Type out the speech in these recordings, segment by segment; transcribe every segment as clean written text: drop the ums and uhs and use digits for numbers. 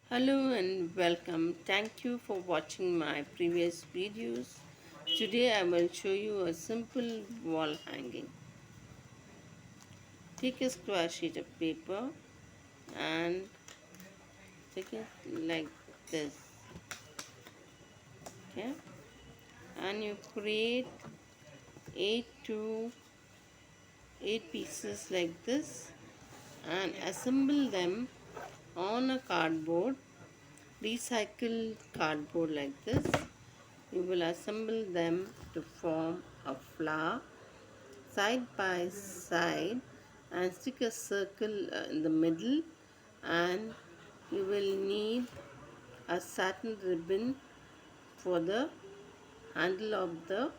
Hello and welcome. Thank you for watching my previous videos. Today I will show you a simple wall hanging. Take a square sheet of paper and take it like this. Okay? And you create 8 pieces like this and assemble them on a cardboard, recycled cardboard like this. You will assemble them to form a flower side by side and stick a circle in the middle, and you will need a satin ribbon for the handle of the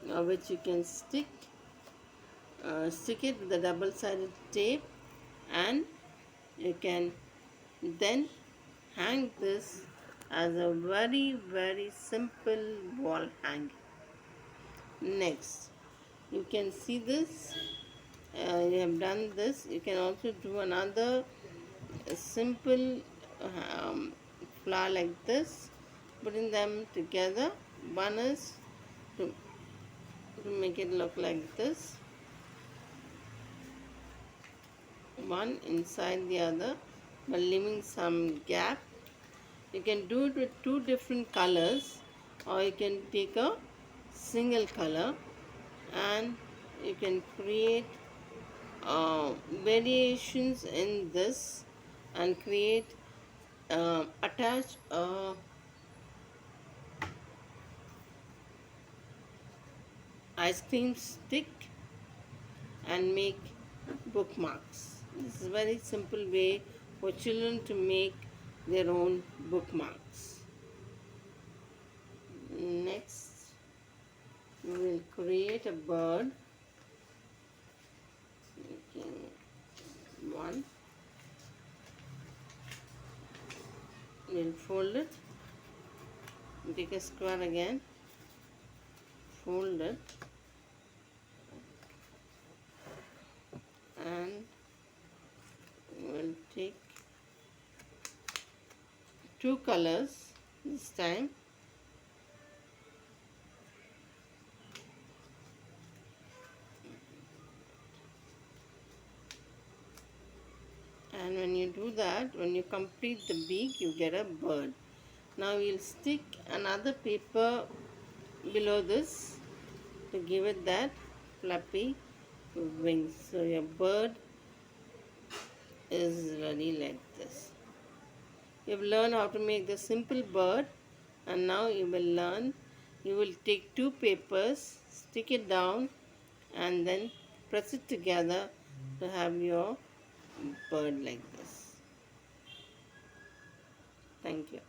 which you can stick it with a double-sided tape, and you can then hang this as a very simple wall hanging. Next, you can see this. You have done this. You can also do another simple um, flower like this, putting them together. One is to make it look like this, one inside the other, but leaving some gap. You can do it with two different colors, or you can take a single color and you can create variations in this and create attach a ice cream stick and make bookmarks. This is a very simple way for children to make their own bookmarks. Next, we will create a bird. Making one. We'll fold it. Take a square again. Fold it. And we'll take two colors this time. And when you do that, when you complete the beak, you get a bird. Now we'll stick another paper below this to give it that fluffy wings. So your bird is ready like this. You've learned how to make the simple bird, and now you will take two papers, stick it down, and then press it together to have your bird like this. Thank you.